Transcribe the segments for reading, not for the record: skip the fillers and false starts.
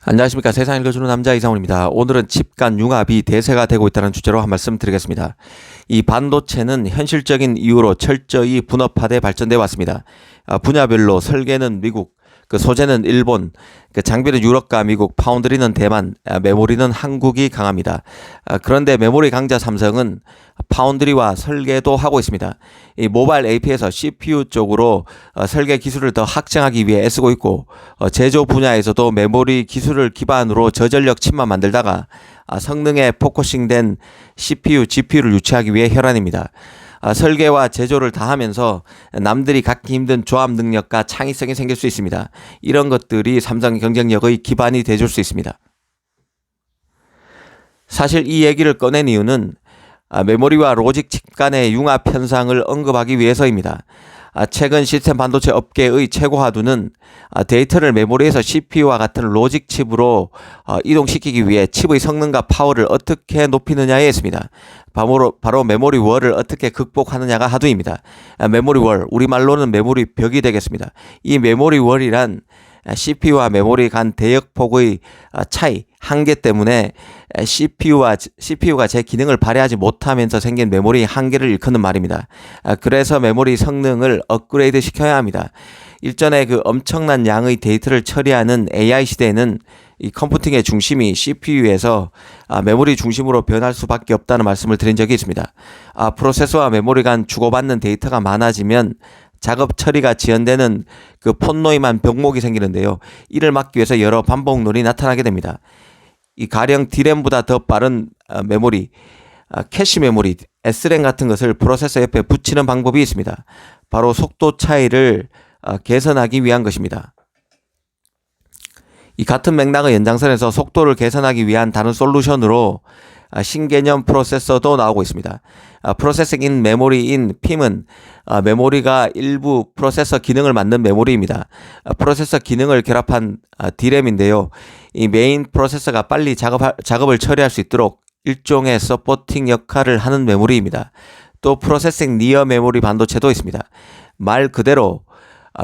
안녕하십니까. 세상 읽어주는 남자 이상훈입니다. 오늘은 칩 간 융합이 대세가 되고 있다는 주제로 한 말씀 드리겠습니다. 이 반도체는 현실적인 이유로 철저히 분업화돼 발전돼 왔습니다. 분야별로 설계는 미국, 소재는 일본, 장비는 유럽과 미국, 파운드리는 대만, 메모리는 한국이 강합니다. 그런데 메모리 강자 삼성은 파운드리와 설계도 하고 있습니다. 이 모바일 AP에서 CPU 쪽으로 설계 기술을 더 확장하기 위해 애쓰고 있고, 제조 분야에서도 메모리 기술을 기반으로 저전력 칩만 만들다가 성능에 포커싱된 CPU, GPU를 유치하기 위해 혈안입니다. 설계와 제조를 다 하면서 남들이 갖기 힘든 조합 능력과 창의성이 생길 수 있습니다. 이런 것들이 삼성 경쟁력의 기반이 되줄 수 있습니다. 사실 이 얘기를 꺼낸 이유는 메모리와 로직 칩 간의 융합 현상을 언급하기 위해서입니다. 최근 시스템 반도체 업계의 최고 하두는 데이터를 메모리에서 CPU와 같은 로직 칩으로 이동시키기 위해 칩의 성능과 파워를 어떻게 높이느냐에 있습니다. 바로 메모리 월을 어떻게 극복하느냐가 하두입니다. 메모리 월, 우리말로는 메모리 벽이 되겠습니다. 이 메모리 월이란 CPU와 메모리 간 대역폭의 차이, 한계 때문에 CPU가 제 기능을 발휘하지 못하면서 생긴 메모리 한계를 일컫는 말입니다. 그래서 메모리 성능을 업그레이드 시켜야 합니다. 일전에 엄청난 양의 데이터를 처리하는 AI 시대에는 이 컴퓨팅의 중심이 CPU에서 메모리 중심으로 변할 수밖에 없다는 말씀을 드린 적이 있습니다. 프로세서와 메모리 간 주고받는 데이터가 많아지면 작업 처리가 지연되는 폰노임한 병목이 생기는데요. 이를 막기 위해서 여러 반복론이 나타나게 됩니다. 이 가령 D램보다 더 빠른 메모리, 캐시 메모리, SRAM 같은 것을 프로세서 옆에 붙이는 방법이 있습니다. 바로 속도 차이를 개선하기 위한 것입니다. 이 같은 맥락의 연장선에서 속도를 개선하기 위한 다른 솔루션으로 신개념 프로세서도 나오고 있습니다. 프로세싱 인 메모리 인 PIM은 메모리가 일부 프로세서 기능을 맡는 메모리입니다. 프로세서 기능을 결합한 D램인데요. 이 메인 프로세서가 빨리 작업을 처리할 수 있도록 일종의 서포팅 역할을 하는 메모리입니다. 또 프로세싱 니어 메모리 반도체도 있습니다. 말 그대로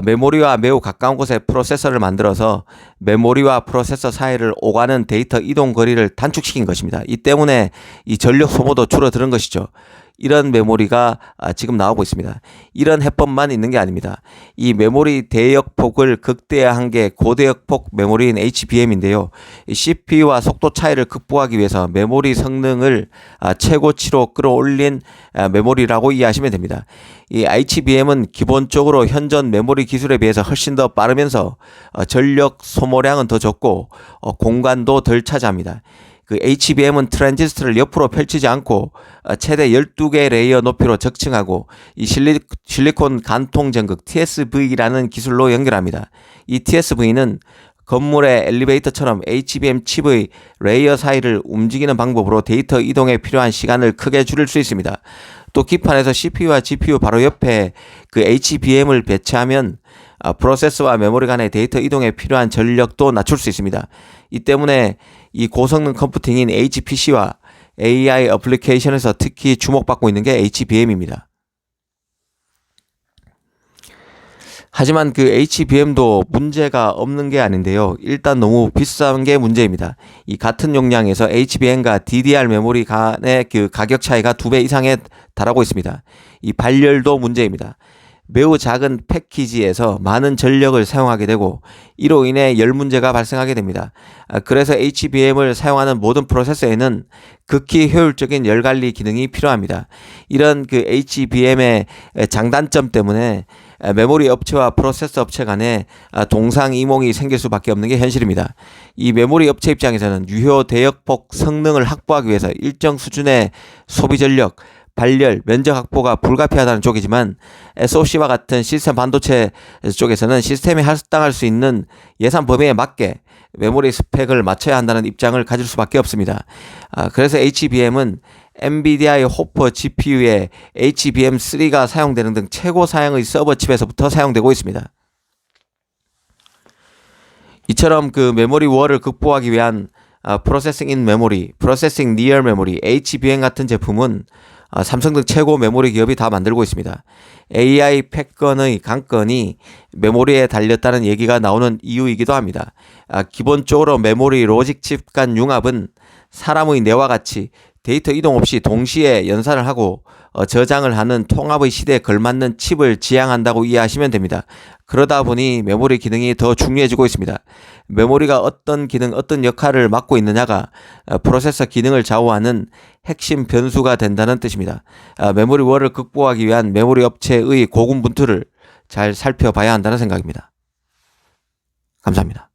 메모리와 매우 가까운 곳에 프로세서를 만들어서 메모리와 프로세서 사이를 오가는 데이터 이동 거리를 단축시킨 것입니다. 이 때문에 이 전력 소모도 줄어드는 것이죠. 이런 메모리가 지금 나오고 있습니다. 이런 해법만 있는 게 아닙니다. 이 메모리 대역폭을 극대화한 게 고대역폭 메모리인 HBM인데요. CPU와 속도 차이를 극복하기 위해서 메모리 성능을 최고치로 끌어올린 메모리라고 이해하시면 됩니다. 이 HBM은 기본적으로 현존 메모리 기술에 비해서 훨씬 더 빠르면서 전력 소모량은 더 적고 공간도 덜 차지합니다. HBM은 트랜지스터를 옆으로 펼치지 않고 최대 12개 레이어 높이로 적층하고 이 실리콘 간통 전극 TSV라는 기술로 연결합니다. 이 TSV는 건물의 엘리베이터처럼 HBM 칩의 레이어 사이를 움직이는 방법으로 데이터 이동에 필요한 시간을 크게 줄일 수 있습니다. 또 기판에서 CPU와 GPU 바로 옆에 HBM을 배치하면 프로세서와 메모리 간의 데이터 이동에 필요한 전력도 낮출 수 있습니다. 이 때문에 이 고성능 컴퓨팅인 HPC와 AI 어플리케이션에서 특히 주목받고 있는 게 HBM입니다. 하지만 HBM도 문제가 없는 게 아닌데요. 일단 너무 비싼 게 문제입니다. 이 같은 용량에서 HBM과 DDR 메모리 간의 가격 차이가 2배 이상에 달하고 있습니다. 이 발열도 문제입니다. 매우 작은 패키지에서 많은 전력을 사용하게 되고 이로 인해 열 문제가 발생하게 됩니다. 그래서 HBM을 사용하는 모든 프로세서에는 극히 효율적인 열 관리 기능이 필요합니다. 이런 HBM의 장단점 때문에 메모리 업체와 프로세서 업체 간에 동상이몽이 생길 수밖에 없는 게 현실입니다. 이 메모리 업체 입장에서는 유효 대역폭 성능을 확보하기 위해서 일정 수준의 소비 전력, 발열, 면적 확보가 불가피하다는 쪽이지만 SOC와 같은 시스템 반도체 쪽에서는 시스템에 할당할 수 있는 예산 범위에 맞게 메모리 스펙을 맞춰야 한다는 입장을 가질 수밖에 없습니다. 그래서 HBM은 NVIDIA의 호퍼 GPU에 HBM3가 사용되는 등 최고 사양의 서버 칩에서부터 사용되고 있습니다. 이처럼 메모리 월을 극복하기 위한 프로세싱 인 메모리, 프로세싱 니어 메모리, HBM 같은 제품은 삼성 등 최고 메모리 기업이 다 만들고 있습니다. AI 패권의 강건이 메모리에 달렸다는 얘기가 나오는 이유이기도 합니다. 기본적으로 메모리 로직 칩 간 융합은 사람의 뇌와 같이 데이터 이동 없이 동시에 연산을 하고 저장을 하는 통합의 시대에 걸맞는 칩을 지향한다고 이해하시면 됩니다. 그러다 보니 메모리 기능이 더 중요해지고 있습니다. 메모리가 어떤 기능, 어떤 역할을 맡고 있느냐가 프로세서 기능을 좌우하는 핵심 변수가 된다는 뜻입니다. 메모리 월을 극복하기 위한 메모리 업체의 고군분투를 잘 살펴봐야 한다는 생각입니다. 감사합니다.